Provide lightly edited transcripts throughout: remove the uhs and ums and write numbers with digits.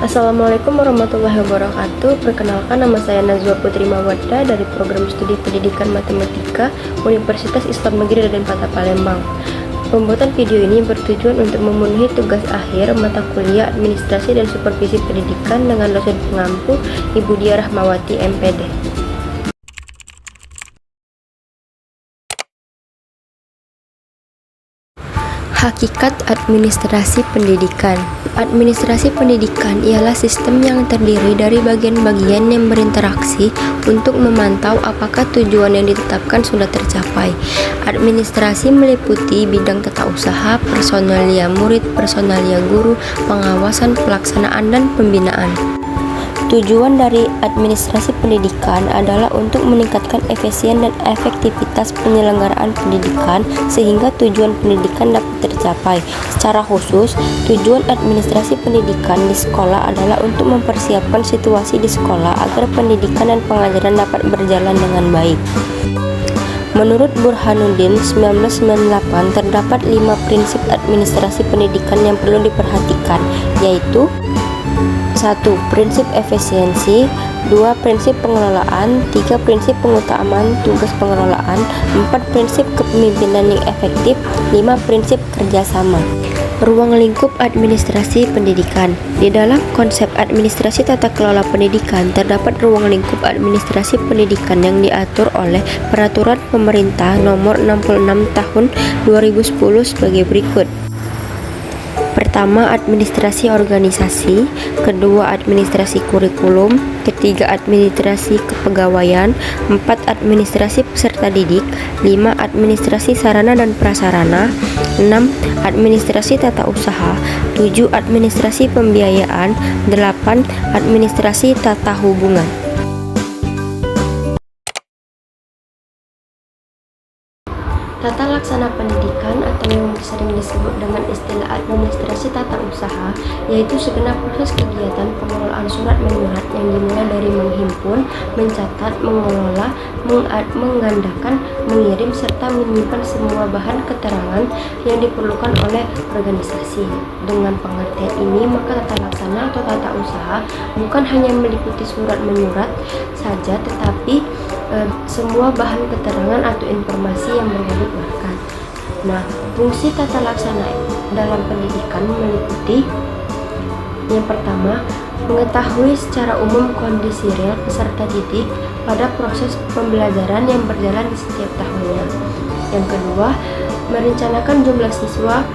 Assalamualaikum warahmatullahi wabarakatuh. Perkenalkan, nama saya Nazwa Putri Mawadda dari Program Studi Pendidikan Matematika Universitas Islam Negeri Raden-Patah Palembang. Pembuatan video ini bertujuan untuk memenuhi tugas akhir mata kuliah Administrasi dan Supervisi Pendidikan dengan dosen pengampu Ibu Diah Rahmawati, MPD. Hakikat administrasi pendidikan. Administrasi pendidikan ialah sistem yang terdiri dari bagian-bagian yang berinteraksi untuk memantau apakah tujuan yang ditetapkan sudah tercapai. Administrasi meliputi bidang tata usaha, personalia murid, personalia guru, pengawasan, pelaksanaan, dan pembinaan. Tujuan dari administrasi pendidikan adalah untuk meningkatkan efisien dan efektivitas penyelenggaraan pendidikan sehingga tujuan pendidikan dapat tercapai. Secara khusus, tujuan administrasi pendidikan di sekolah adalah untuk mempersiapkan situasi di sekolah agar pendidikan dan pengajaran dapat berjalan dengan baik. Menurut Burhanuddin 1998, terdapat 5 prinsip administrasi pendidikan yang perlu diperhatikan, yaitu 1. Prinsip efisiensi, 2. Prinsip pengelolaan, 3. Prinsip pengutamaan tugas pengelolaan, 4. Prinsip kepemimpinan yang efektif, 5. Prinsip kerjasama. Ruang lingkup administrasi pendidikan. Di dalam konsep administrasi tata kelola pendidikan, terdapat ruang lingkup administrasi pendidikan yang diatur oleh Peraturan Pemerintah Nomor 66 Tahun 2010 sebagai berikut. Pertama, administrasi organisasi, kedua, administrasi kurikulum, ketiga, administrasi kepegawaian, 4. administrasi peserta didik, 5. administrasi sarana dan prasarana, 6. administrasi tata usaha, 7. administrasi pembiayaan, 8. administrasi tata hubungan. Tata laksana pendidikan atau yang sering disebut dengan istilah administrasi tata usaha, yaitu segenap proses kegiatan pengelolaan surat menyurat yang dimulai dari menghimpun, mencatat, mengelola, menggandakan, mengirim, serta menyimpan semua bahan keterangan yang diperlukan oleh organisasi. Dengan pengertian ini, maka tata laksana atau tata usaha bukan hanya meliputi surat menyurat saja, tetapi semua bahan keterangan atau informasi yang berwajib. Nah, fungsi tata laksana dalam pendidikan meliputi yang pertama, mengetahui secara umum kondisi real peserta didik pada proses pembelajaran yang berjalan di setiap tahunnya. Yang kedua, merencanakan jumlah siswa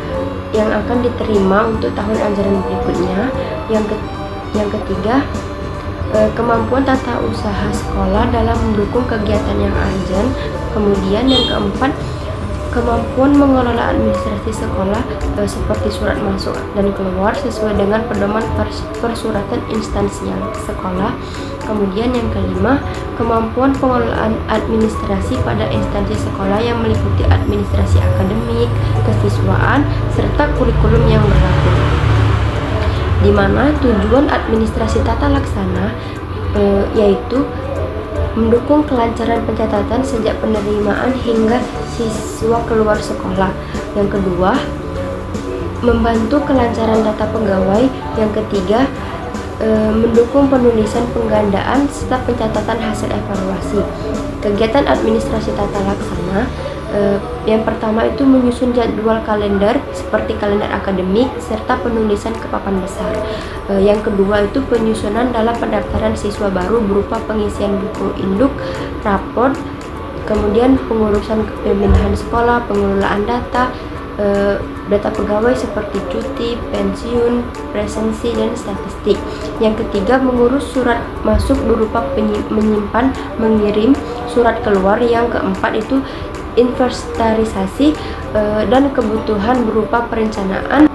yang akan diterima untuk tahun ajaran berikutnya. Yang ketiga, kemampuan tata usaha sekolah dalam mendukung kegiatan yang urgent. Kemudian yang keempat, kemampuan mengelola administrasi sekolah seperti surat masuk dan keluar sesuai dengan pedoman persuratan instansial sekolah. Kemudian yang kelima, kemampuan pengelolaan administrasi pada instansi sekolah yang meliputi administrasi akademik, kesiswaan, serta kurikulum yang berlaku. Di mana tujuan administrasi tata laksana yaitu mendukung kelancaran pencatatan sejak penerimaan hingga siswa keluar sekolah. Yang kedua, membantu kelancaran data pegawai. Yang ketiga, mendukung penulisan penggandaan serta pencatatan hasil evaluasi. Kegiatan administrasi tata laksana yang pertama itu menyusun jadwal kalender seperti kalender akademik serta penulisan ke papan besar. Yang kedua itu penyusunan dalam pendaftaran siswa baru berupa pengisian buku induk, raport, kemudian pengurusan kepemimpinan sekolah, pengelolaan data pegawai seperti cuti, pensiun, presensi, dan statistik. Yang ketiga, mengurus surat masuk berupa menyimpan, mengirim surat keluar. Yang keempat itu inventarisasi dan kebutuhan berupa perencanaan.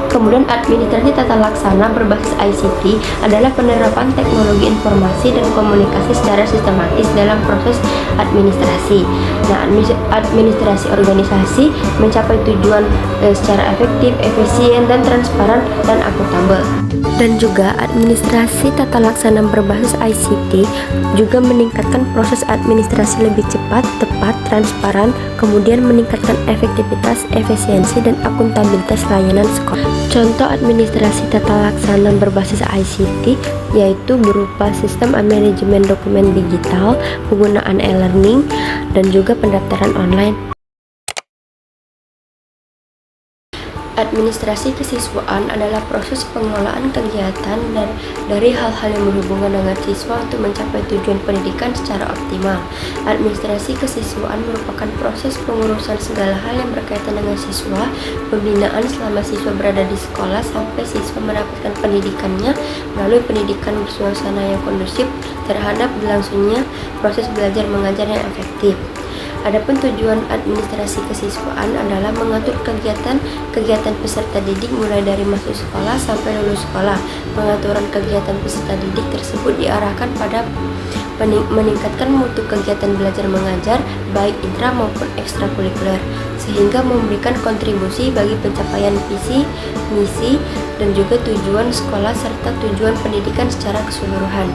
Kemudian administrasi tata laksana berbasis ICT adalah penerapan teknologi informasi dan komunikasi secara sistematis dalam proses administrasi. Nah, administrasi organisasi mencapai tujuan secara efektif, efisien, dan transparan dan akuntabel. Dan juga administrasi tata laksana berbasis ICT juga meningkatkan proses administrasi lebih cepat, tepat, transparan, kemudian meningkatkan efektivitas, efisiensi, dan akuntabilitas layanan sekolah. Contoh administrasi tata laksana berbasis ICT yaitu berupa sistem manajemen dokumen digital, penggunaan e-learning, dan juga pendaftaran online. Administrasi kesiswaan adalah proses pengelolaan kegiatan dari hal-hal yang berhubungan dengan siswa untuk mencapai tujuan pendidikan secara optimal. Administrasi kesiswaan merupakan proses pengurusan segala hal yang berkaitan dengan siswa, pembinaan selama siswa berada di sekolah sampai siswa mendapatkan pendidikannya melalui pendidikan bersuasana yang kondusif terhadap berlangsungnya proses belajar mengajar yang efektif. Adapun tujuan administrasi kesiswaan adalah mengatur kegiatan peserta didik mulai dari masuk sekolah sampai lulus sekolah. Pengaturan kegiatan peserta didik tersebut diarahkan pada meningkatkan mutu kegiatan belajar mengajar baik intra maupun ekstrakurikuler sehingga memberikan kontribusi bagi pencapaian visi, misi, dan juga tujuan sekolah serta tujuan pendidikan secara keseluruhan.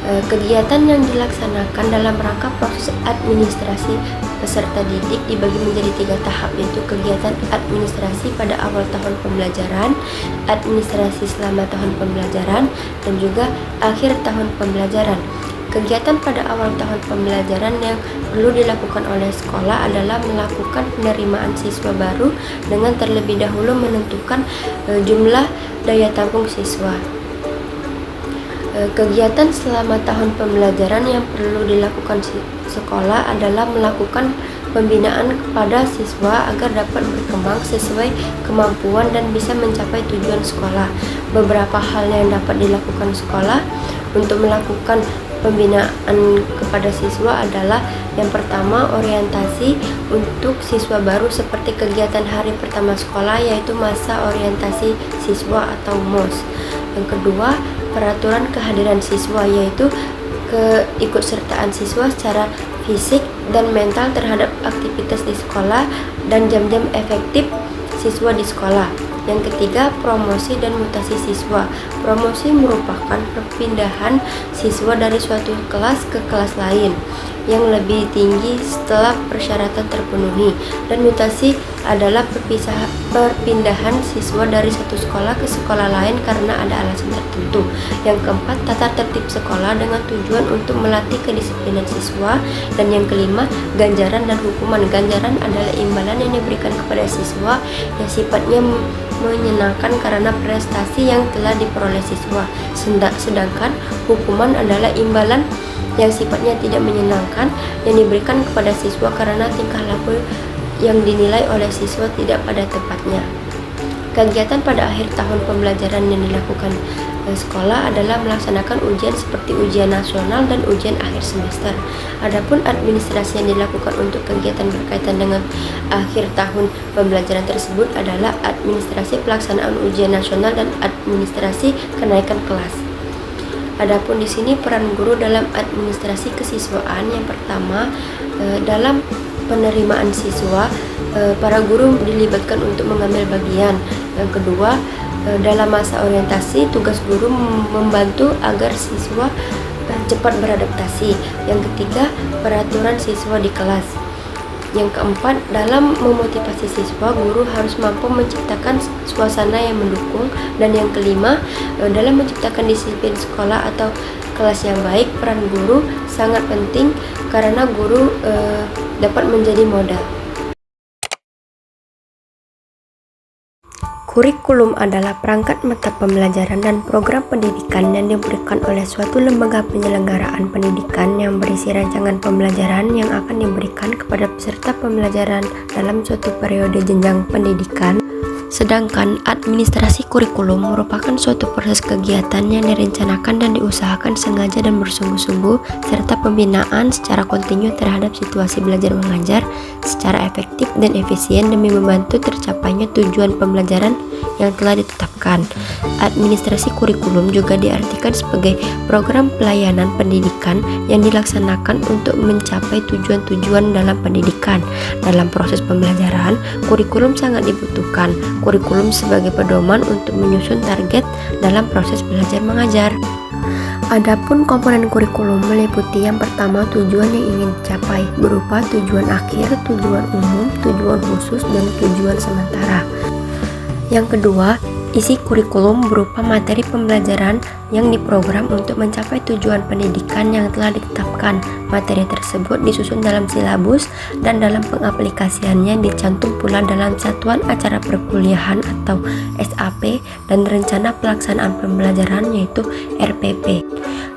Kegiatan yang dilaksanakan dalam rangka proses administrasi peserta didik dibagi menjadi 3 tahap, yaitu kegiatan administrasi pada awal tahun pembelajaran, administrasi selama tahun pembelajaran, dan juga akhir tahun pembelajaran. Kegiatan pada awal tahun pembelajaran yang perlu dilakukan oleh sekolah adalah melakukan penerimaan siswa baru dengan terlebih dahulu menentukan jumlah daya tampung siswa. Kegiatan selama tahun pembelajaran yang perlu dilakukan sekolah adalah melakukan pembinaan kepada siswa agar dapat berkembang sesuai kemampuan dan bisa mencapai tujuan sekolah. Beberapa hal yang dapat dilakukan sekolah untuk melakukan pembinaan kepada siswa adalah yang pertama, orientasi untuk siswa baru seperti kegiatan hari pertama sekolah yaitu masa orientasi siswa atau MOS. Yang kedua, peraturan kehadiran siswa yaitu keikutsertaan siswa secara fisik dan mental terhadap aktivitas di sekolah dan jam-jam efektif siswa di sekolah. Yang ketiga, promosi dan mutasi siswa. Promosi merupakan perpindahan siswa dari suatu kelas ke kelas lain yang lebih tinggi setelah persyaratan terpenuhi, dan mutasi adalah perpindahan siswa dari satu sekolah ke sekolah lain karena ada alasan tertentu. Yang keempat, tata tertib sekolah dengan tujuan untuk melatih kedisiplinan siswa. Dan yang kelima, ganjaran dan hukuman. Ganjaran adalah imbalan yang diberikan kepada siswa yang sifatnya menyenangkan karena prestasi yang telah diperoleh siswa. Sedangkan hukuman adalah imbalan yang sifatnya tidak menyenangkan yang diberikan kepada siswa karena tingkah laku yang dinilai oleh siswa tidak pada tempatnya. Kegiatan pada akhir tahun pembelajaran yang dilakukan sekolah adalah melaksanakan ujian seperti ujian nasional dan ujian akhir semester. Adapun administrasi yang dilakukan untuk kegiatan berkaitan dengan akhir tahun pembelajaran tersebut adalah administrasi pelaksanaan ujian nasional dan administrasi kenaikan kelas. Adapun di sini peran guru dalam administrasi kesiswaan, yang pertama dalam penerimaan siswa, para guru dilibatkan untuk mengambil bagian. Yang kedua, dalam masa orientasi, tugas guru membantu agar siswa cepat beradaptasi. Yang ketiga, peraturan siswa di kelas. Yang keempat, dalam memotivasi siswa, guru harus mampu menciptakan suasana yang mendukung. Dan yang kelima, dalam menciptakan disiplin sekolah atau kelas yang baik, peran guru sangat penting karena guru dapat menjadi modal. Kurikulum adalah perangkat mata pembelajaran dan program pendidikan yang diberikan oleh suatu lembaga penyelenggaraan pendidikan yang berisi rancangan pembelajaran yang akan diberikan kepada peserta pembelajaran dalam suatu periode jenjang pendidikan. Sedangkan administrasi kurikulum merupakan suatu proses kegiatan yang direncanakan dan diusahakan sengaja dan bersungguh-sungguh, serta pembinaan secara kontinu terhadap situasi belajar mengajar secara efektif dan efisien demi membantu tercapainya tujuan pembelajaran yang telah ditetapkan. dirumuskan. Administrasi kurikulum juga diartikan sebagai program pelayanan pendidikan yang dilaksanakan untuk mencapai tujuan-tujuan dalam pendidikan. Dalam proses pembelajaran, kurikulum sangat dibutuhkan. Kurikulum sebagai pedoman untuk menyusun target dalam proses belajar mengajar. Adapun komponen kurikulum meliputi yang pertama tujuan yang ingin dicapai berupa tujuan akhir, tujuan umum, tujuan khusus, dan tujuan sementara. Yang kedua, isi kurikulum berupa materi pembelajaran yang diprogram untuk mencapai tujuan pendidikan yang telah ditetapkan. Materi tersebut disusun dalam silabus dan dalam pengaplikasiannya dicantum pula dalam satuan acara perkuliahan atau SAP dan rencana pelaksanaan pembelajaran yaitu RPP.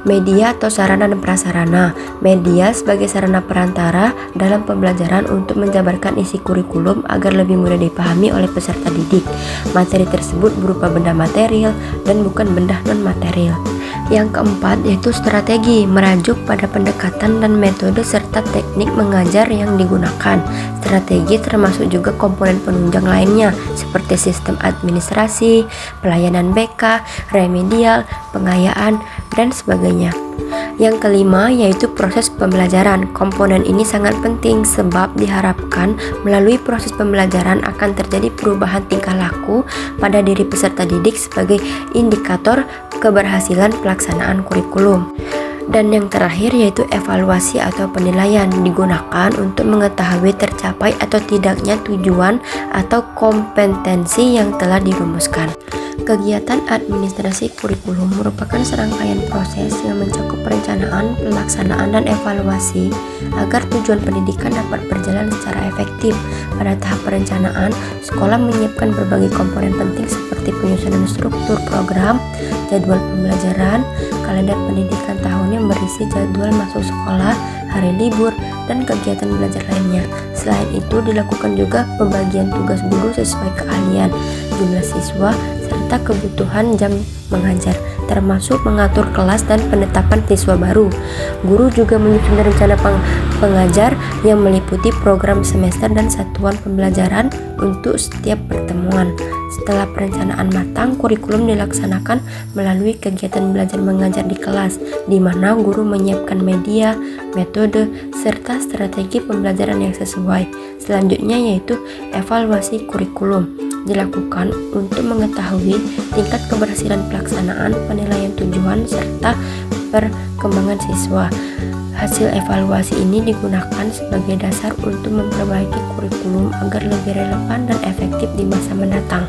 Media atau sarana dan prasarana. Media sebagai sarana perantara dalam pembelajaran untuk menjabarkan isi kurikulum agar lebih mudah dipahami oleh peserta didik. Materi tersebut berupa benda material dan bukan benda non-material. Yang keempat yaitu strategi, merajuk pada pendekatan dan metode serta teknik mengajar yang digunakan. Strategi termasuk juga komponen penunjang lainnya seperti sistem administrasi, pelayanan BK, remedial, pengayaan, dan sebagainya. Yang kelima yaitu proses pembelajaran. Komponen ini sangat penting sebab diharapkan melalui proses pembelajaran akan terjadi perubahan tingkah laku pada diri peserta didik sebagai indikator keberhasilan pelaksanaan kurikulum. Dan yang terakhir yaitu evaluasi atau penilaian, digunakan untuk mengetahui tercapai atau tidaknya tujuan atau kompetensi yang telah dirumuskan. Kegiatan administrasi kurikulum merupakan serangkaian proses yang mencakup perencanaan, pelaksanaan, dan evaluasi agar tujuan pendidikan dapat berjalan secara efektif. Pada tahap perencanaan, sekolah menyiapkan berbagai komponen penting seperti penyusunan struktur program, jadwal pembelajaran, kalender pendidikan tahun yang berisi jadwal masuk sekolah, hari libur, dan kegiatan belajar lainnya. Selain itu, dilakukan juga pembagian tugas guru sesuai keahlian, jumlah siswa, serta kebutuhan jam mengajar, termasuk mengatur kelas dan penetapan siswa baru. Guru juga menyusun rencana pengajar yang meliputi program semester dan satuan pembelajaran untuk setiap pertemuan. Setelah perencanaan matang, kurikulum dilaksanakan melalui kegiatan belajar mengajar di kelas, di mana guru menyiapkan media, metode, serta strategi pembelajaran yang sesuai. Selanjutnya yaitu evaluasi kurikulum, dilakukan untuk mengetahui tingkat keberhasilan pelaksanaan, penilaian tujuan, serta perkembangan siswa. Hasil evaluasi ini digunakan sebagai dasar untuk memperbaiki kurikulum agar lebih relevan dan efektif di masa mendatang.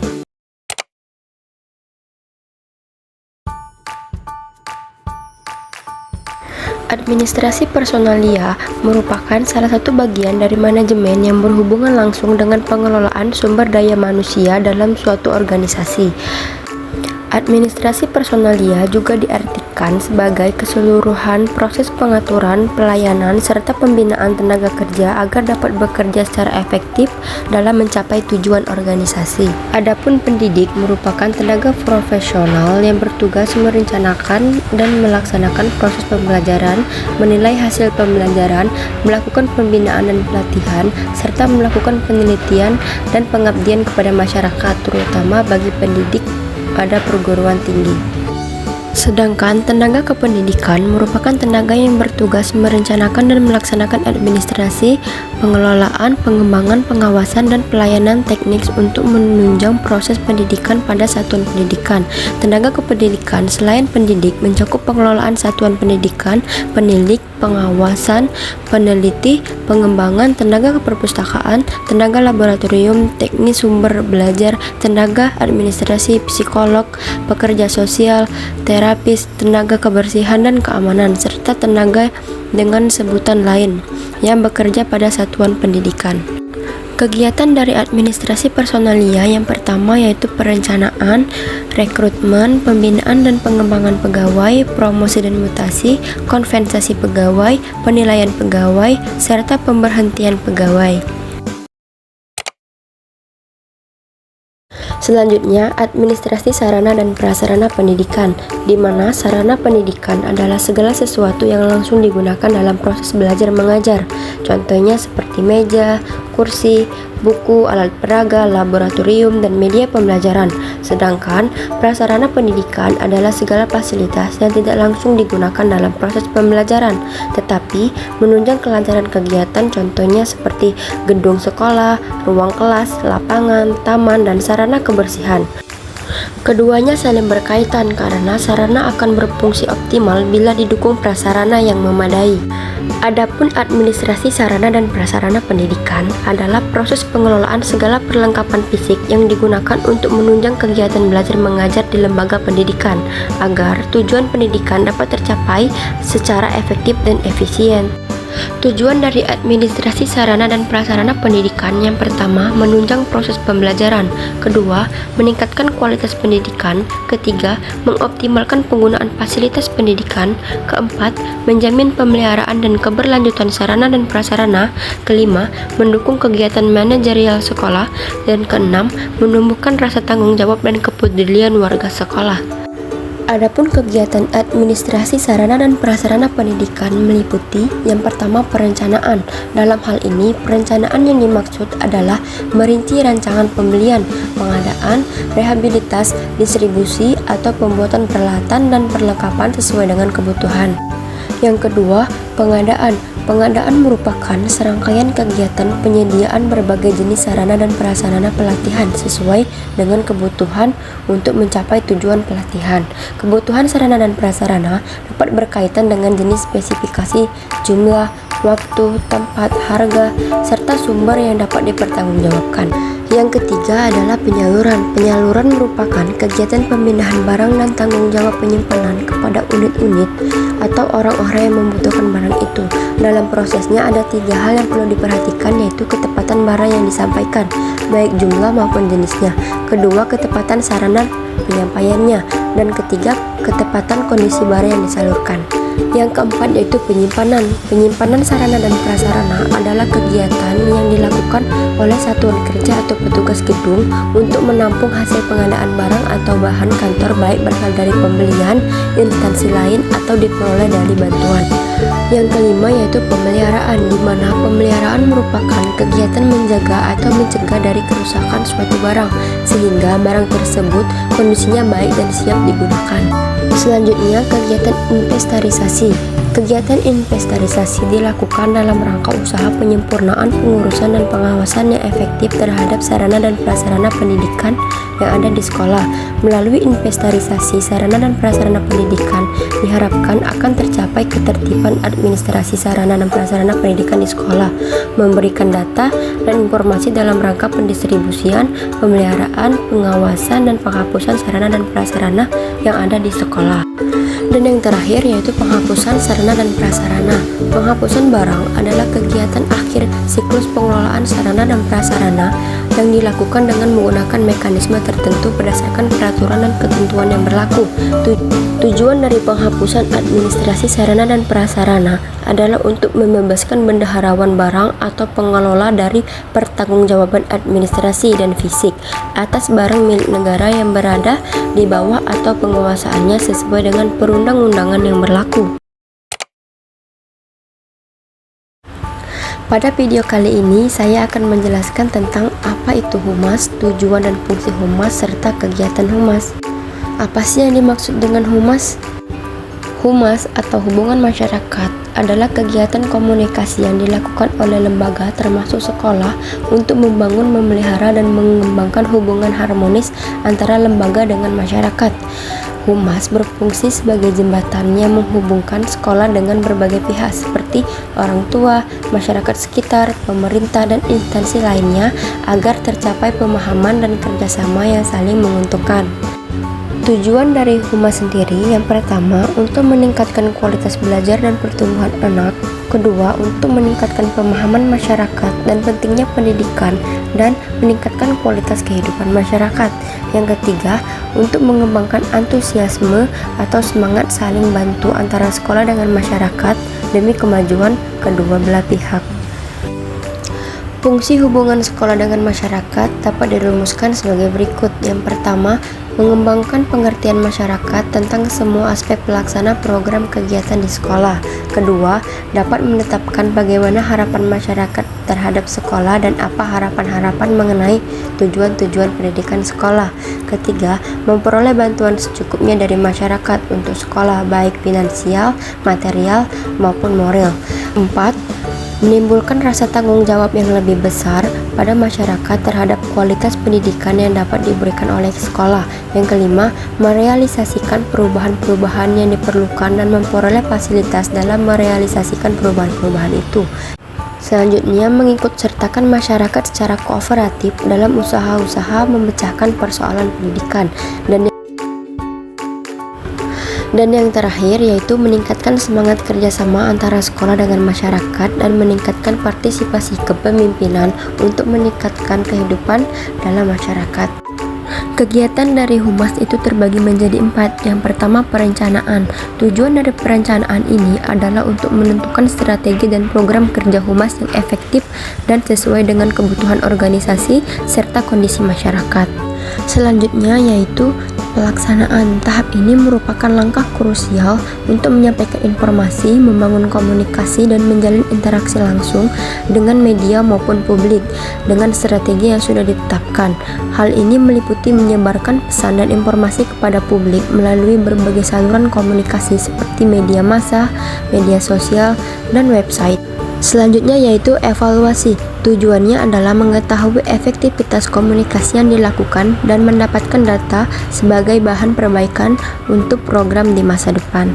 Administrasi personalia merupakan salah satu bagian dari manajemen yang berhubungan langsung dengan pengelolaan sumber daya manusia dalam suatu organisasi. Administrasi personalia juga diartikan sebagai keseluruhan proses pengaturan, pelayanan, serta pembinaan tenaga kerja agar dapat bekerja secara efektif dalam mencapai tujuan organisasi. Adapun pendidik merupakan tenaga profesional yang bertugas merencanakan dan melaksanakan proses pembelajaran, menilai hasil pembelajaran, melakukan pembinaan dan pelatihan, serta melakukan penelitian dan pengabdian kepada masyarakat, terutama bagi pendidik pada perguruan tinggi. Sedangkan tenaga kependidikan merupakan tenaga yang bertugas merencanakan dan melaksanakan administrasi, pengelolaan, pengembangan, pengawasan, dan pelayanan teknis untuk menunjang proses pendidikan pada satuan pendidikan. Tenaga kependidikan selain pendidik mencakup pengelolaan satuan pendidikan, penilik, pengawasan, peneliti, pengembangan, tenaga keperpustakaan, tenaga laboratorium, teknis sumber belajar, tenaga administrasi, psikolog, pekerja sosial, terapis, tenaga kebersihan dan keamanan, serta tenaga dengan sebutan lain yang bekerja pada satuan pendidikan. Kegiatan dari administrasi personalia yang pertama yaitu perencanaan, rekrutmen, pembinaan dan pengembangan pegawai, promosi dan mutasi, konvensasi pegawai, penilaian pegawai, serta pemberhentian pegawai. Selanjutnya, administrasi sarana dan prasarana pendidikan, di mana sarana pendidikan adalah segala sesuatu yang langsung digunakan dalam proses belajar mengajar. Contohnya seperti meja, kursi, buku, alat peraga, laboratorium, dan media pembelajaran. Sedangkan prasarana pendidikan adalah segala fasilitas yang tidak langsung digunakan dalam proses pembelajaran, tetapi menunjang kelancaran kegiatan, contohnya seperti gedung sekolah, ruang kelas, lapangan, taman, dan sarana kebersihan. Keduanya saling berkaitan karena sarana akan berfungsi optimal bila didukung prasarana yang memadai. Adapun administrasi sarana dan prasarana pendidikan adalah proses pengelolaan segala perlengkapan fisik yang digunakan untuk menunjang kegiatan belajar mengajar di lembaga pendidikan agar tujuan pendidikan dapat tercapai secara efektif dan efisien. Tujuan dari administrasi sarana dan prasarana pendidikan yang pertama, menunjang proses pembelajaran. Kedua, meningkatkan kualitas pendidikan. Ketiga, mengoptimalkan penggunaan fasilitas pendidikan. Keempat, menjamin pemeliharaan dan keberlanjutan sarana dan prasarana. Kelima, mendukung kegiatan manajerial sekolah. Dan keenam, menumbuhkan rasa tanggung jawab dan kepedulian warga sekolah. Adapun kegiatan administrasi sarana dan prasarana pendidikan meliputi yang pertama perencanaan. Dalam hal ini, perencanaan yang dimaksud adalah merinci rancangan pembelian, pengadaan, rehabilitas, distribusi, atau pembuatan peralatan dan perlengkapan sesuai dengan kebutuhan. Yang kedua, pengadaan. Pengadaan merupakan serangkaian kegiatan penyediaan berbagai jenis sarana dan prasarana pelatihan sesuai dengan kebutuhan untuk mencapai tujuan pelatihan. Kebutuhan sarana dan prasarana dapat berkaitan dengan jenis spesifikasi, jumlah, waktu, tempat, harga, serta sumber yang dapat dipertanggungjawabkan. Yang ketiga adalah penyaluran. Penyaluran merupakan kegiatan pemindahan barang dan tanggung jawab penyimpanan kepada unit-unit atau orang-orang yang membutuhkan barang itu. Dalam prosesnya ada 3 hal yang perlu diperhatikan, yaitu ketepatan barang yang disampaikan, baik jumlah maupun jenisnya. Kedua, ketepatan sarana penyampaiannya. Dan ketiga, ketepatan kondisi barang yang disalurkan. Yang keempat yaitu penyimpanan. Penyimpanan sarana dan prasarana adalah kegiatan yang dilakukan oleh satuan kerja atau petugas gedung untuk menampung hasil pengadaan barang atau bahan kantor, baik berasal dari pembelian, instansi lain, atau diperoleh dari bantuan. Yang kelima yaitu pemeliharaan, di mana pemeliharaan merupakan kegiatan menjaga atau mencegah dari kerusakan suatu barang sehingga barang tersebut kondisinya baik dan siap digunakan. Selanjutnya, kegiatan inventarisasi. Kegiatan inventarisasi dilakukan dalam rangka usaha penyempurnaan pengurusan dan pengawasan yang efektif terhadap sarana dan prasarana pendidikan yang ada di sekolah. Melalui inventarisasi sarana dan prasarana pendidikan diharapkan akan tercapai ketertiban administrasi sarana dan prasarana pendidikan di sekolah, memberikan data dan informasi dalam rangka pendistribusian, pemeliharaan, pengawasan, dan penghapusan sarana dan prasarana yang ada di sekolah. Dan yang terakhir yaitu penghapusan sarana dan prasarana. Penghapusan barang adalah kegiatan akhir siklus pengelolaan sarana dan prasarana yang dilakukan dengan menggunakan mekanisme tertentu berdasarkan peraturan dan ketentuan yang berlaku. Tujuan dari penghapusan administrasi sarana dan prasarana adalah untuk membebaskan bendaharawan barang atau pengelola dari pertanggungjawaban administrasi dan fisik atas barang milik negara yang berada di bawah atau penguasaannya sesuai dengan perundang-undangan yang berlaku. Pada video kali ini, saya akan menjelaskan tentang apa itu humas, tujuan dan fungsi humas, serta kegiatan humas. Apa sih yang dimaksud dengan humas? Humas atau hubungan masyarakat adalah kegiatan komunikasi yang dilakukan oleh lembaga termasuk sekolah untuk membangun, memelihara, dan mengembangkan hubungan harmonis antara lembaga dengan masyarakat. Humas berfungsi sebagai jembatan yang menghubungkan sekolah dengan berbagai pihak seperti orang tua, masyarakat sekitar, pemerintah, dan instansi lainnya agar tercapai pemahaman dan kerjasama yang saling menguntungkan. Tujuan dari humas sendiri yang pertama untuk meningkatkan kualitas belajar dan pertumbuhan anak, kedua untuk meningkatkan pemahaman masyarakat dan pentingnya pendidikan dan meningkatkan kualitas kehidupan masyarakat, yang ketiga untuk mengembangkan antusiasme atau semangat saling bantu antara sekolah dengan masyarakat demi kemajuan kedua belah pihak. Fungsi hubungan sekolah dengan masyarakat dapat dirumuskan sebagai berikut. Yang pertama, Mengembangkan pengertian masyarakat tentang semua aspek pelaksana program kegiatan di sekolah. Kedua, dapat menetapkan bagaimana harapan masyarakat terhadap sekolah dan apa harapan-harapan mengenai tujuan-tujuan pendidikan sekolah. Ketiga, memperoleh bantuan secukupnya dari masyarakat untuk sekolah, baik finansial, material, maupun moral. Empat, menimbulkan rasa tanggung jawab yang lebih besar pada masyarakat terhadap kualitas pendidikan yang dapat diberikan oleh sekolah. Yang kelima, merealisasikan perubahan-perubahan yang diperlukan dan memperoleh fasilitas dalam merealisasikan perubahan-perubahan itu. Selanjutnya, mengikut sertakan masyarakat secara kooperatif dalam usaha-usaha memecahkan persoalan pendidikan. Dan yang terakhir yaitu meningkatkan semangat kerjasama antara sekolah dengan masyarakat dan meningkatkan partisipasi kepemimpinan untuk meningkatkan kehidupan dalam masyarakat. Kegiatan dari Humas itu terbagi menjadi 4. Yang pertama, perencanaan. Tujuan dari perencanaan ini adalah untuk menentukan strategi dan program kerja Humas yang efektif dan sesuai dengan kebutuhan organisasi serta kondisi masyarakat. Selanjutnya yaitu pelaksanaan. Tahap ini merupakan langkah krusial untuk menyampaikan informasi, membangun komunikasi, dan menjalin interaksi langsung dengan media maupun publik dengan strategi yang sudah ditetapkan. Hal ini meliputi menyebarkan pesan dan informasi kepada publik melalui berbagai saluran komunikasi seperti media massa, media sosial, dan website. Selanjutnya yaitu evaluasi. Tujuannya adalah mengetahui efektivitas komunikasi yang dilakukan dan mendapatkan data sebagai bahan perbaikan untuk program di masa depan.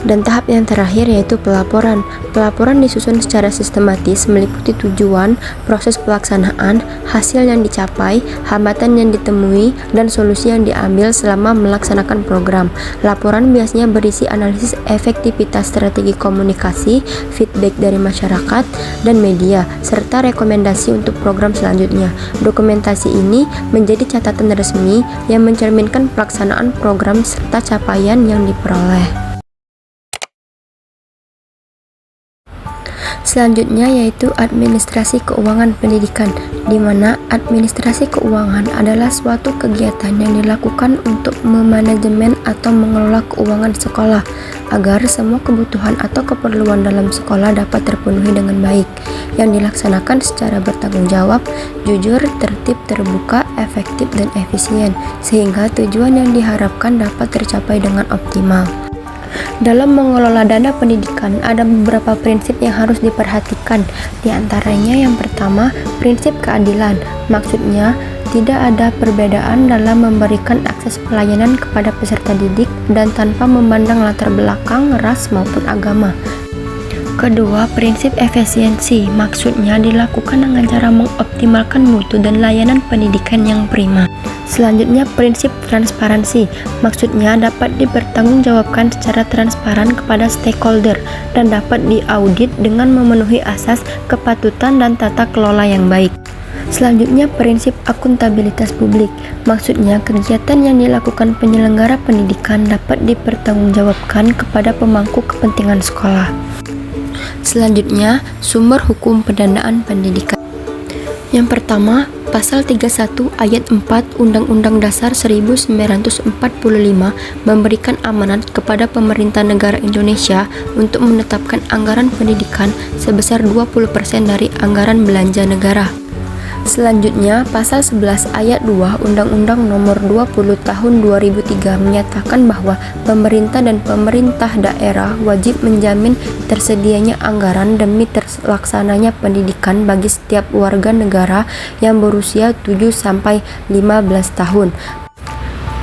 Dan tahap yang terakhir yaitu pelaporan. Pelaporan disusun secara sistematis meliputi tujuan, proses pelaksanaan, hasil yang dicapai, hambatan yang ditemui, dan solusi yang diambil selama melaksanakan program. Laporan biasanya berisi analisis efektivitas strategi komunikasi, feedback dari masyarakat dan media, serta rekomendasi untuk program selanjutnya. Dokumentasi ini menjadi catatan resmi yang mencerminkan pelaksanaan program serta capaian yang diperoleh. Selanjutnya yaitu administrasi keuangan pendidikan, di mana administrasi keuangan adalah suatu kegiatan yang dilakukan untuk memanajemen atau mengelola keuangan sekolah agar semua kebutuhan atau keperluan dalam sekolah dapat terpenuhi dengan baik, yang dilaksanakan secara bertanggung jawab, jujur, tertib, terbuka, efektif, dan efisien, sehingga tujuan yang diharapkan dapat tercapai dengan optimal. Dalam mengelola dana pendidikan, ada beberapa prinsip yang harus diperhatikan. Di antaranya yang pertama, prinsip keadilan. Maksudnya, tidak ada perbedaan dalam memberikan akses pelayanan kepada peserta didik dan tanpa memandang latar belakang, ras, maupun agama. Kedua, prinsip efisiensi. Maksudnya dilakukan dengan cara mengoptimalkan mutu dan layanan pendidikan yang prima. Selanjutnya, prinsip transparansi. Maksudnya dapat dipertanggungjawabkan secara transparan kepada stakeholder dan dapat diaudit dengan memenuhi asas kepatutan dan tata kelola yang baik. Selanjutnya, prinsip akuntabilitas publik. Maksudnya, kegiatan yang dilakukan penyelenggara pendidikan dapat dipertanggungjawabkan kepada pemangku kepentingan sekolah. Selanjutnya, sumber hukum pendanaan pendidikan. Yang pertama, Pasal 31 Ayat 4 Undang-Undang Dasar 1945 memberikan amanat kepada pemerintah negara Indonesia untuk menetapkan anggaran pendidikan sebesar 20% dari anggaran belanja negara. Selanjutnya, Pasal 11 Ayat 2 Undang-Undang Nomor 20 Tahun 2003 menyatakan bahwa pemerintah dan pemerintah daerah wajib menjamin tersedianya anggaran demi terlaksananya pendidikan bagi setiap warga negara yang berusia 7-15 tahun.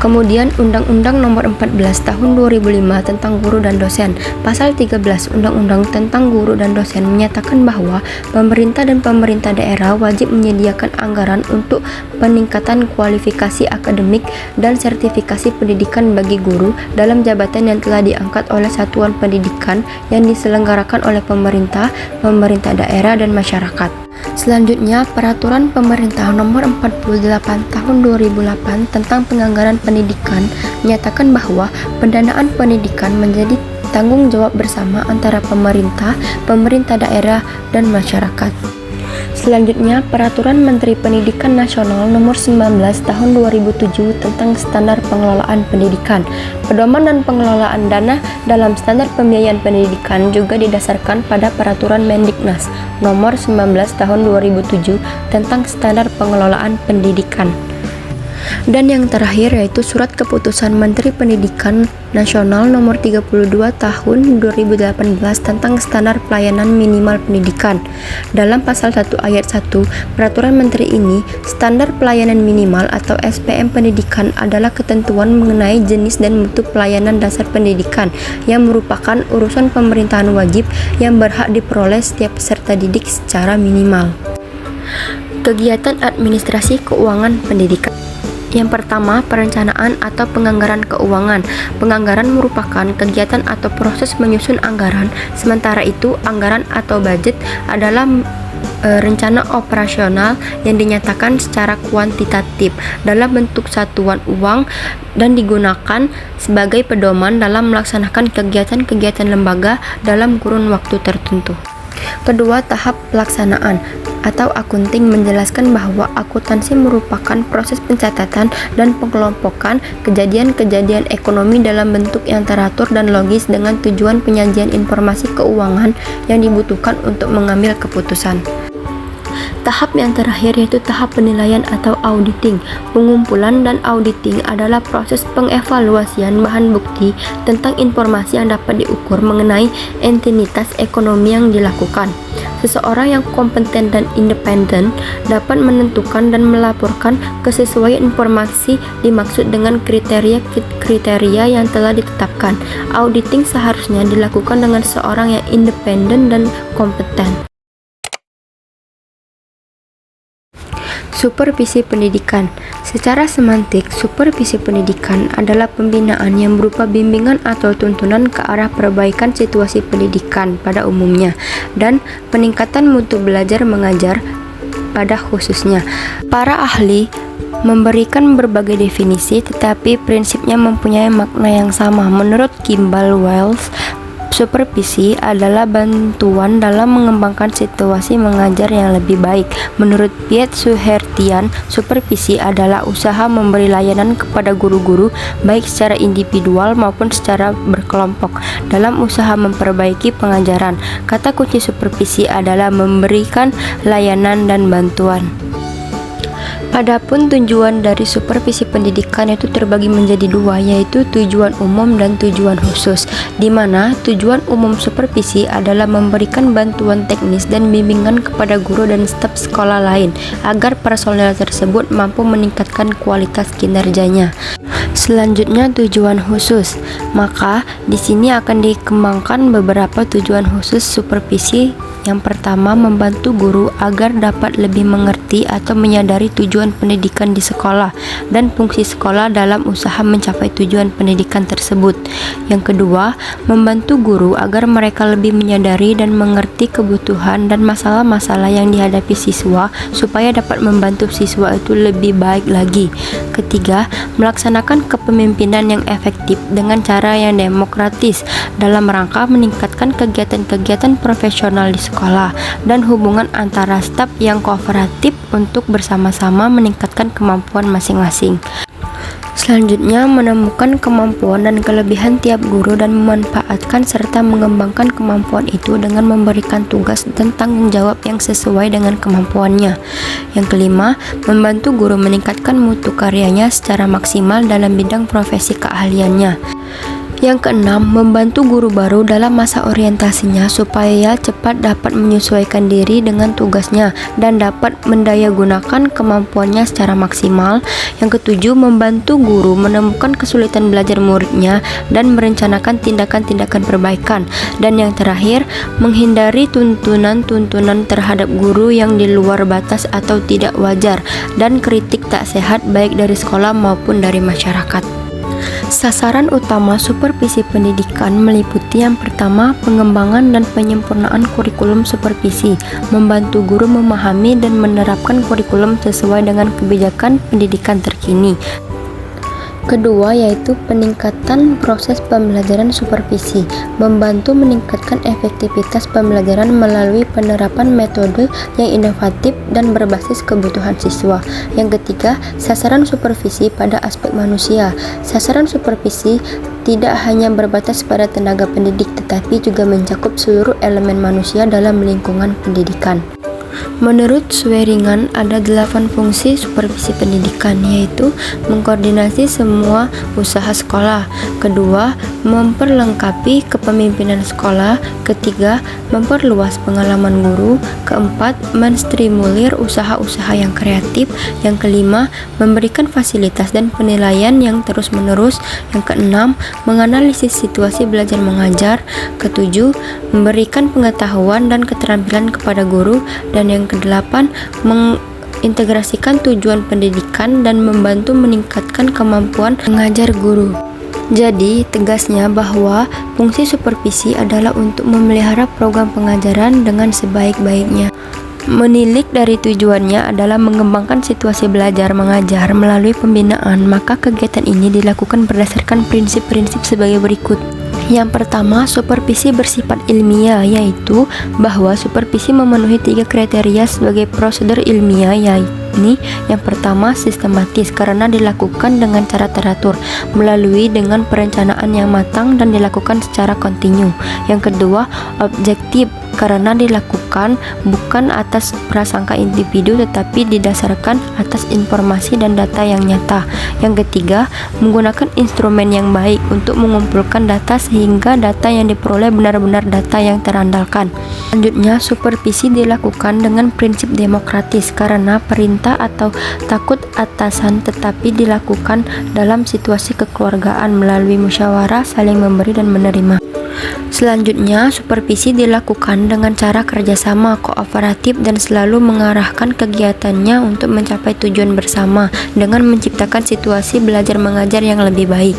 Kemudian Undang-Undang Nomor 14 Tahun 2005 tentang guru dan dosen. Pasal 13 Undang-Undang tentang guru dan dosen menyatakan bahwa pemerintah dan pemerintah daerah wajib menyediakan anggaran untuk peningkatan kualifikasi akademik dan sertifikasi pendidikan bagi guru dalam jabatan yang telah diangkat oleh satuan pendidikan yang diselenggarakan oleh pemerintah, pemerintah daerah, dan masyarakat. Selanjutnya, Peraturan Pemerintah Nomor 48 Tahun 2008 tentang penganggaran pendidikan menyatakan bahwa pendanaan pendidikan menjadi tanggung jawab bersama antara pemerintah, pemerintah daerah, dan masyarakat. Selanjutnya, Peraturan Menteri Pendidikan Nasional Nomor 19 Tahun 2007 tentang Standar Pengelolaan Pendidikan. Pedoman dan pengelolaan dana dalam standar pembiayaan pendidikan juga didasarkan pada Peraturan Mendiknas Nomor 19 Tahun 2007 tentang Standar Pengelolaan Pendidikan. Dan yang terakhir yaitu Surat Keputusan Menteri Pendidikan Nasional Nomor 32 Tahun 2018 tentang Standar Pelayanan Minimal Pendidikan. Dalam pasal 1 ayat 1 Peraturan Menteri ini, standar pelayanan minimal atau SPM pendidikan adalah ketentuan mengenai jenis dan mutu pelayanan dasar pendidikan yang merupakan urusan pemerintahan wajib yang berhak diperoleh setiap peserta didik secara minimal. Kegiatan administrasi keuangan pendidikan. Yang pertama, perencanaan atau penganggaran keuangan. Penganggaran merupakan kegiatan atau proses menyusun anggaran. Sementara itu, anggaran atau budget adalah rencana operasional yang dinyatakan secara kuantitatif dalam bentuk satuan uang dan digunakan sebagai pedoman dalam melaksanakan kegiatan-kegiatan lembaga dalam kurun waktu tertentu. Kedua, tahap pelaksanaan atau akunting menjelaskan bahwa akuntansi merupakan proses pencatatan dan pengelompokan kejadian-kejadian ekonomi dalam bentuk yang teratur dan logis dengan tujuan penyajian informasi keuangan yang dibutuhkan untuk mengambil keputusan. Tahap yang terakhir yaitu tahap penilaian atau auditing. Pengumpulan dan auditing adalah proses pengevaluasian bahan bukti tentang informasi yang dapat diukur mengenai entitas ekonomi yang dilakukan. Seseorang yang kompeten dan independen dapat menentukan dan melaporkan kesesuaian informasi dimaksud dengan kriteria yang telah ditetapkan. Auditing seharusnya dilakukan dengan seorang yang independen dan kompeten. Supervisi pendidikan. Secara semantik, supervisi pendidikan adalah pembinaan yang berupa bimbingan atau tuntunan ke arah perbaikan situasi pendidikan pada umumnya dan peningkatan mutu belajar mengajar pada khususnya. Para ahli memberikan berbagai definisi, tetapi prinsipnya mempunyai makna yang sama. Menurut Kimball Wells, supervisi adalah bantuan dalam mengembangkan situasi mengajar yang lebih baik. Menurut Piet Suhertian, supervisi adalah usaha memberi layanan kepada guru-guru baik secara individual maupun secara berkelompok dalam usaha memperbaiki pengajaran. Kata kunci supervisi adalah memberikan layanan dan bantuan. Adapun tujuan dari supervisi pendidikan itu terbagi menjadi dua, yaitu tujuan umum dan tujuan khusus, di mana tujuan umum supervisi adalah memberikan bantuan teknis dan bimbingan kepada guru dan staf sekolah lain agar personel tersebut mampu meningkatkan kualitas kinerjanya. Selanjutnya tujuan khusus. Maka di sini akan dikembangkan beberapa tujuan khusus supervisi. Yang pertama, membantu guru agar dapat lebih mengerti atau menyadari tujuan pendidikan di sekolah dan fungsi sekolah dalam usaha mencapai tujuan pendidikan tersebut. Yang kedua, membantu guru agar mereka lebih menyadari dan mengerti kebutuhan dan masalah-masalah yang dihadapi siswa supaya dapat membantu siswa itu lebih baik lagi. Ketiga, melaksanakan kepemimpinan yang efektif dengan cara yang demokratis dalam rangka meningkatkan kegiatan-kegiatan profesional di sekolah dan hubungan antara staf yang kooperatif untuk bersama-sama meningkatkan kemampuan masing-masing. Selanjutnya, menemukan kemampuan dan kelebihan tiap guru dan memanfaatkan serta mengembangkan kemampuan itu dengan memberikan tugas dan tanggung jawab yang sesuai dengan kemampuannya. Yang kelima, membantu guru meningkatkan mutu karyanya secara maksimal dalam bidang profesi keahliannya. Yang keenam, membantu guru baru dalam masa orientasinya supaya cepat dapat menyesuaikan diri dengan tugasnya dan dapat mendayagunakan kemampuannya secara maksimal. Yang ketujuh, membantu guru menemukan kesulitan belajar muridnya dan merencanakan tindakan-tindakan perbaikan. Dan yang terakhir, menghindari tuntunan-tuntunan terhadap guru yang di luar batas atau tidak wajar dan kritik tak sehat baik dari sekolah maupun dari masyarakat. Sasaran utama supervisi pendidikan meliputi yang pertama, pengembangan dan penyempurnaan kurikulum supervisi, membantu guru memahami dan menerapkan kurikulum sesuai dengan kebijakan pendidikan terkini. Kedua yaitu peningkatan proses pembelajaran supervisi, membantu meningkatkan efektivitas pembelajaran melalui penerapan metode yang inovatif dan berbasis kebutuhan siswa. Yang ketiga, sasaran supervisi pada aspek manusia. Sasaran supervisi tidak hanya berbatas pada tenaga pendidik, tetapi juga mencakup seluruh elemen manusia dalam lingkungan pendidikan. Menurut Swearingen, ada 8 fungsi supervisi pendidikan, yaitu mengkoordinasi semua usaha sekolah. Kedua, memperlengkapi kepemimpinan sekolah. Ketiga, memperluas pengalaman guru. Keempat, menstimulir usaha-usaha yang kreatif. Yang kelima, memberikan fasilitas dan penilaian yang terus-menerus. Yang keenam, menganalisis situasi belajar mengajar. Ketujuh, memberikan pengetahuan dan keterampilan kepada guru. Dan yang kedelapan, mengintegrasikan tujuan pendidikan dan membantu meningkatkan kemampuan mengajar guru. Jadi, tegasnya bahwa fungsi supervisi adalah untuk memelihara program pengajaran dengan sebaik-baiknya. Menilik dari tujuannya adalah mengembangkan situasi belajar mengajar melalui pembinaan, maka kegiatan ini dilakukan berdasarkan prinsip-prinsip sebagai berikut. Yang pertama, supervisi bersifat ilmiah, yaitu bahwa supervisi memenuhi 3 kriteria sebagai prosedur ilmiah, yakni yang pertama, sistematis karena dilakukan dengan cara teratur, melalui dengan perencanaan yang matang dan dilakukan secara kontinu. Yang kedua, objektif karena dilakukan bukan atas prasangka individu tetapi didasarkan atas informasi dan data yang nyata. Yang ketiga, menggunakan instrumen yang baik untuk mengumpulkan data sehingga data yang diperoleh benar-benar data yang terandalkan. Selanjutnya, supervisi dilakukan dengan prinsip demokratis karena perintah atau takut atasan tetapi dilakukan dalam situasi kekeluargaan melalui musyawarah, saling memberi dan menerima. Selanjutnya, supervisi dilakukan dengan cara kerjasama, kooperatif, dan selalu mengarahkan kegiatannya untuk mencapai tujuan bersama dengan menciptakan situasi belajar mengajar yang lebih baik.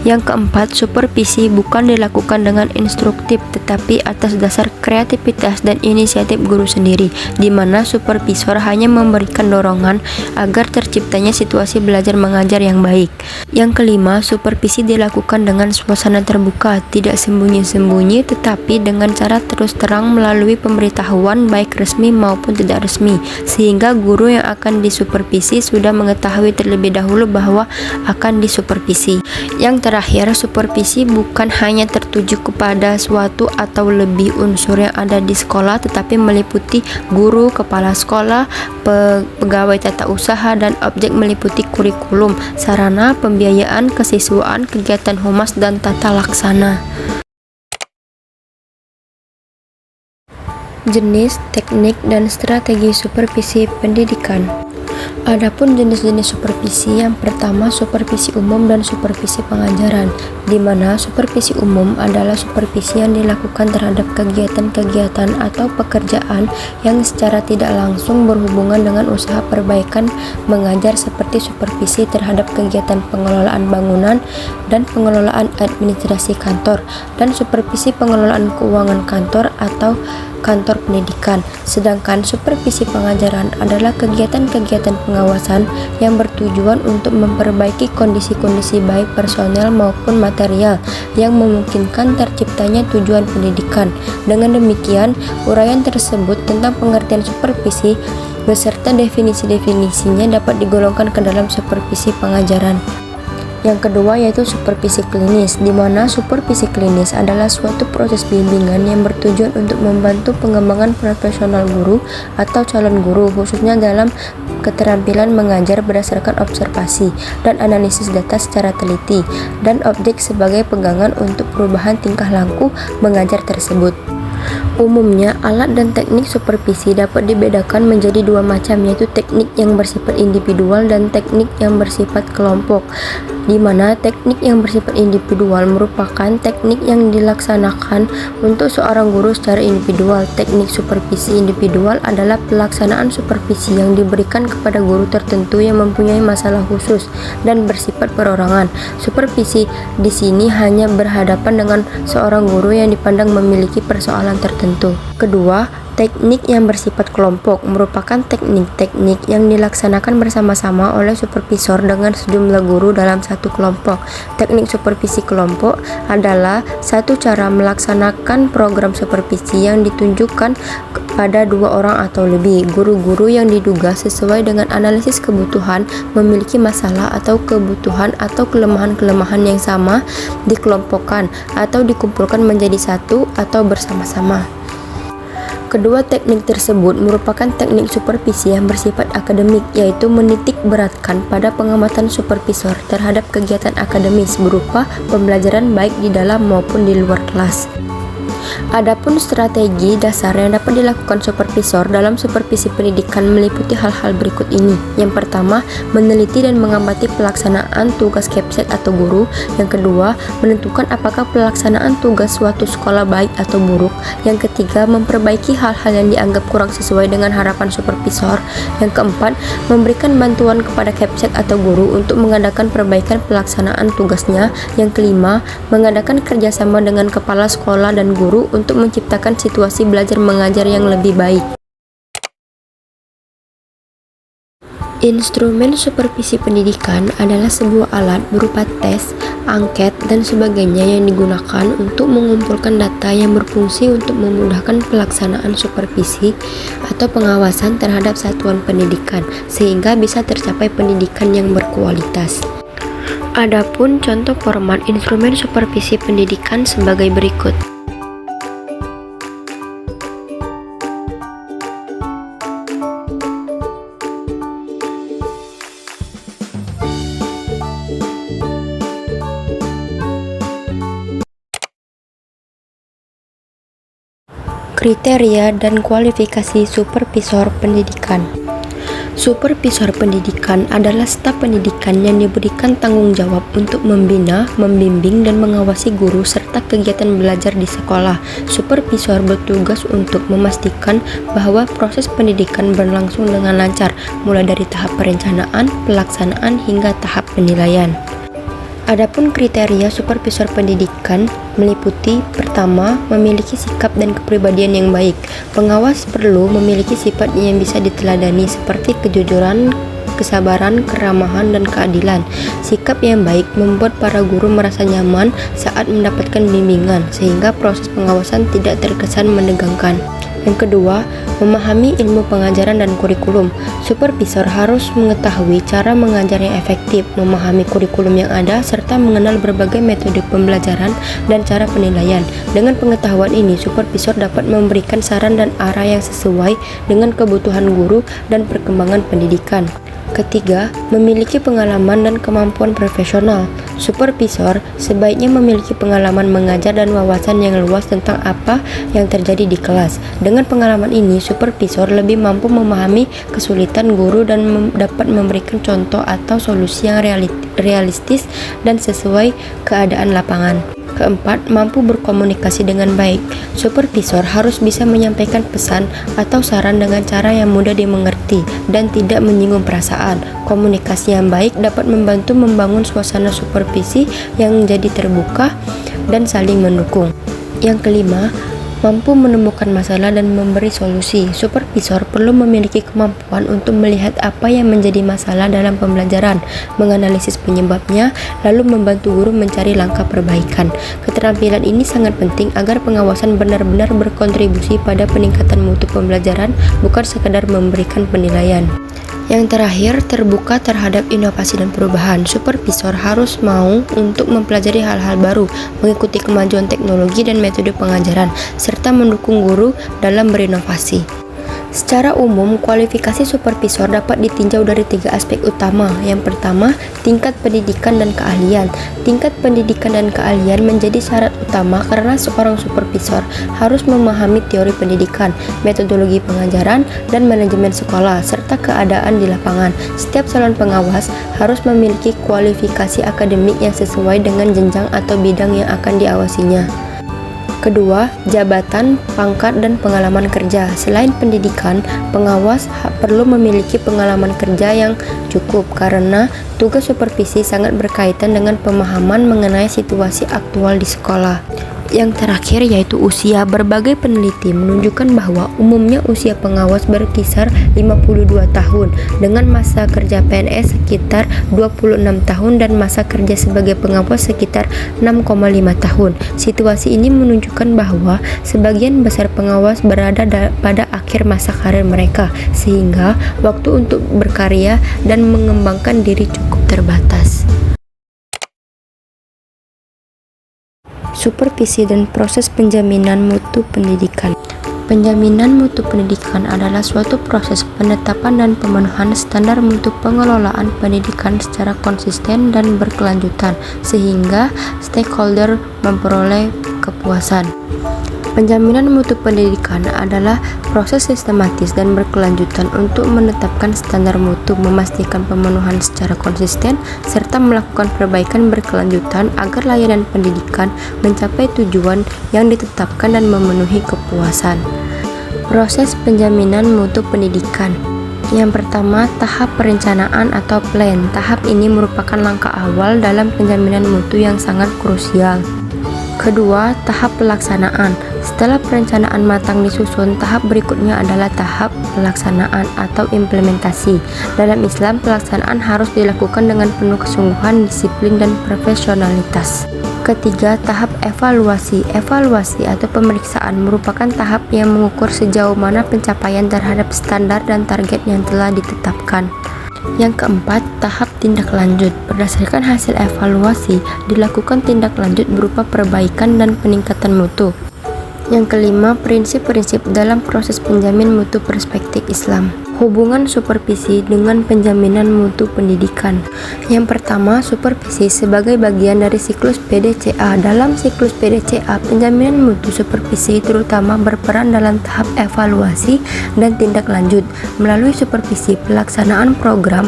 Yang keempat, supervisi bukan dilakukan dengan instruktif tetapi atas dasar kreativitas dan inisiatif guru sendiri, di mana supervisor hanya memberikan dorongan agar terciptanya situasi belajar mengajar yang baik. Yang kelima, supervisi dilakukan dengan suasana terbuka, tidak sembunyi-sembunyi tetapi dengan cara terus terang melalui pemberitahuan baik resmi maupun tidak resmi, sehingga guru yang akan disupervisi sudah mengetahui terlebih dahulu bahwa akan disupervisi. Yang terakhir, supervisi bukan hanya tertuju kepada suatu atau lebih unsur yang ada di sekolah, tetapi meliputi guru, kepala sekolah, pegawai tata usaha, dan objek meliputi kurikulum, sarana, pembiayaan, kesiswaan, kegiatan humas, dan tata laksana. Jenis, teknik, dan strategi supervisi pendidikan. Adapun jenis-jenis supervisi, yang pertama supervisi umum dan supervisi pengajaran, di mana supervisi umum adalah supervisi yang dilakukan terhadap kegiatan-kegiatan atau pekerjaan yang secara tidak langsung berhubungan dengan usaha perbaikan mengajar, seperti supervisi terhadap kegiatan pengelolaan bangunan dan pengelolaan administrasi kantor, dan supervisi pengelolaan keuangan kantor atau kantor pendidikan. Sedangkan supervisi pengajaran adalah kegiatan-kegiatan pengawasan yang bertujuan untuk memperbaiki kondisi-kondisi baik personel maupun material yang memungkinkan terciptanya tujuan pendidikan. Dengan demikian, uraian tersebut tentang pengertian supervisi beserta definisi-definisinya dapat digolongkan ke dalam supervisi pengajaran. Yang kedua yaitu supervisi klinis, di mana supervisi klinis adalah suatu proses bimbingan yang bertujuan untuk membantu pengembangan profesional guru atau calon guru, khususnya dalam keterampilan mengajar berdasarkan observasi dan analisis data secara teliti, dan objek sebagai pegangan untuk perubahan tingkah laku mengajar tersebut. Umumnya, alat dan teknik supervisi dapat dibedakan menjadi 2 macam, yaitu teknik yang bersifat individual dan teknik yang bersifat kelompok, di mana teknik yang bersifat individual merupakan teknik yang dilaksanakan untuk seorang guru secara individual. Teknik supervisi individual adalah pelaksanaan supervisi yang diberikan kepada guru tertentu yang mempunyai masalah khusus dan bersifat perorangan. Supervisi di sini hanya berhadapan dengan seorang guru yang dipandang memiliki persoalan tertentu. Kedua, Teknik yang bersifat kelompok merupakan teknik-teknik yang dilaksanakan bersama-sama oleh supervisor dengan sejumlah guru dalam satu kelompok. Teknik supervisi kelompok adalah satu cara melaksanakan program supervisi yang ditunjukkan pada dua orang atau lebih. Guru-guru yang diduga sesuai dengan analisis kebutuhan memiliki masalah atau kebutuhan atau kelemahan-kelemahan yang sama dikelompokkan atau dikumpulkan menjadi satu atau bersama-sama. Kedua teknik tersebut merupakan teknik supervisi yang bersifat akademik, yaitu menitik beratkan pada pengamatan supervisor terhadap kegiatan akademis berupa pembelajaran baik di dalam maupun di luar kelas. Adapun strategi dasar yang dapat dilakukan supervisor dalam supervisi pendidikan meliputi hal-hal berikut ini. Yang pertama, meneliti dan mengamati pelaksanaan tugas Kepsek atau guru. Yang kedua, menentukan apakah pelaksanaan tugas suatu sekolah baik atau buruk. Yang ketiga, memperbaiki hal-hal yang dianggap kurang sesuai dengan harapan supervisor. Yang keempat, memberikan bantuan kepada Kepsek atau guru untuk mengadakan perbaikan pelaksanaan tugasnya. Yang kelima, mengadakan kerjasama dengan kepala sekolah dan guru untuk menciptakan situasi belajar mengajar yang lebih baik. Instrumen supervisi pendidikan adalah sebuah alat berupa tes, angket, dan sebagainya yang digunakan untuk mengumpulkan data yang berfungsi untuk memudahkan pelaksanaan supervisi atau pengawasan terhadap satuan pendidikan, sehingga bisa tercapai pendidikan yang berkualitas. Adapun contoh format instrumen supervisi pendidikan sebagai berikut. Kriteria dan kualifikasi supervisor pendidikan. Supervisor pendidikan adalah staf pendidikan yang diberikan tanggung jawab untuk membina, membimbing, dan mengawasi guru serta kegiatan belajar di sekolah. Supervisor bertugas untuk memastikan bahwa proses pendidikan berlangsung dengan lancar, mulai dari tahap perencanaan, pelaksanaan, hingga tahap penilaian. Adapun kriteria supervisor pendidikan meliputi: pertama, memiliki sikap dan kepribadian yang baik. Pengawas perlu memiliki sifat yang bisa diteladani seperti kejujuran, kesabaran, keramahan, dan keadilan. Sikap yang baik membuat para guru merasa nyaman saat mendapatkan bimbingan, sehingga proses pengawasan tidak terkesan menegangkan. Yang kedua, memahami ilmu pengajaran dan kurikulum. Supervisor harus mengetahui cara mengajar yang efektif, memahami kurikulum yang ada, serta mengenal berbagai metode pembelajaran dan cara penilaian. Dengan pengetahuan ini, supervisor dapat memberikan saran dan arah yang sesuai dengan kebutuhan guru dan perkembangan pendidikan. Ketiga, memiliki pengalaman dan kemampuan profesional. Supervisor sebaiknya memiliki pengalaman mengajar dan wawasan yang luas tentang apa yang terjadi di kelas. Dengan pengalaman ini, supervisor lebih mampu memahami kesulitan guru dan dapat memberikan contoh atau solusi yang realistis dan sesuai keadaan lapangan. Keempat, mampu berkomunikasi dengan baik. Supervisor harus bisa menyampaikan pesan atau saran dengan cara yang mudah dimengerti dan tidak menyinggung perasaan. Komunikasi yang baik dapat membantu membangun suasana supervisi yang menjadi terbuka dan saling mendukung. Yang kelima, mampu menemukan masalah dan memberi solusi. Supervisor perlu memiliki kemampuan untuk melihat apa yang menjadi masalah dalam pembelajaran, menganalisis penyebabnya, lalu membantu guru mencari langkah perbaikan. Keterampilan ini sangat penting agar pengawasan benar-benar berkontribusi pada peningkatan mutu pembelajaran, bukan sekadar memberikan penilaian. Yang terakhir, terbuka terhadap inovasi dan perubahan. Supervisor harus mau untuk mempelajari hal-hal baru, mengikuti kemajuan teknologi dan metode pengajaran, serta mendukung guru dalam berinovasi. Secara umum, kualifikasi supervisor dapat ditinjau dari 3 aspek utama. Yang pertama, tingkat pendidikan dan keahlian. Tingkat pendidikan dan keahlian menjadi syarat utama karena seorang supervisor harus memahami teori pendidikan, metodologi pengajaran, dan manajemen sekolah, serta keadaan di lapangan. Setiap calon pengawas harus memiliki kualifikasi akademik yang sesuai dengan jenjang atau bidang yang akan diawasinya. Kedua, jabatan, pangkat, dan pengalaman kerja. Selain pendidikan, pengawas perlu memiliki pengalaman kerja yang cukup karena tugas supervisi sangat berkaitan dengan pemahaman mengenai situasi aktual di sekolah. Yang terakhir yaitu usia. Berbagai peneliti menunjukkan bahwa umumnya usia pengawas berkisar 52 tahun dengan masa kerja PNS sekitar 26 tahun dan masa kerja sebagai pengawas sekitar 6,5 tahun. Situasi ini menunjukkan bahwa sebagian besar pengawas berada pada akhir masa karir mereka, sehingga waktu untuk berkarya dan mengembangkan diri cukup terbatas. Supervisi dan proses penjaminan mutu pendidikan. Penjaminan mutu pendidikan adalah suatu proses penetapan dan pemenuhan standar mutu pengelolaan pendidikan secara konsisten dan berkelanjutan, sehingga stakeholder memperoleh kepuasan. Penjaminan mutu pendidikan adalah proses sistematis dan berkelanjutan untuk menetapkan standar mutu, memastikan pemenuhan secara konsisten, serta melakukan perbaikan berkelanjutan agar layanan pendidikan mencapai tujuan yang ditetapkan dan memenuhi kepuasan. Proses penjaminan mutu pendidikan. Yang pertama, tahap perencanaan atau plan. Tahap ini merupakan langkah awal dalam penjaminan mutu yang sangat krusial. Kedua, tahap pelaksanaan. Setelah perencanaan matang disusun, tahap berikutnya adalah tahap pelaksanaan atau implementasi. Dalam Islam, pelaksanaan harus dilakukan dengan penuh kesungguhan, disiplin, dan profesionalitas. Ketiga, tahap evaluasi. Evaluasi atau pemeriksaan merupakan tahap yang mengukur sejauh mana pencapaian terhadap standar dan target yang telah ditetapkan. Yang keempat, tahap tindak lanjut. Berdasarkan hasil evaluasi, dilakukan tindak lanjut berupa perbaikan dan peningkatan mutu. Yang kelima, prinsip-prinsip dalam proses penjamin mutu perspektif Islam. Hubungan supervisi dengan penjaminan mutu pendidikan. Yang pertama, supervisi sebagai bagian dari siklus PDCA. Dalam siklus PDCA, penjaminan mutu supervisi terutama berperan dalam tahap evaluasi dan tindak lanjut. Melalui supervisi, pelaksanaan program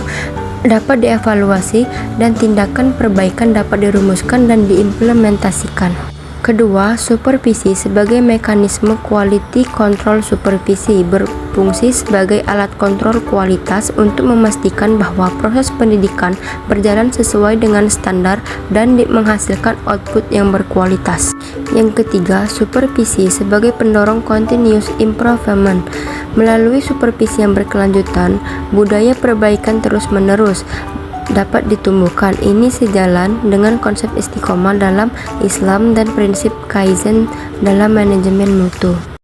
dapat dievaluasi dan tindakan perbaikan dapat dirumuskan dan diimplementasikan. Kedua, supervisi sebagai mekanisme quality control. Supervisi berfungsi sebagai alat kontrol kualitas untuk memastikan bahwa proses pendidikan berjalan sesuai dengan standar dan menghasilkan output yang berkualitas. Yang ketiga, supervisi sebagai pendorong continuous improvement. Melalui supervisi yang berkelanjutan, budaya perbaikan terus-menerus dapat ditumbuhkan. Ini sejalan dengan konsep istiqomah dalam Islam dan prinsip kaizen dalam manajemen mutu.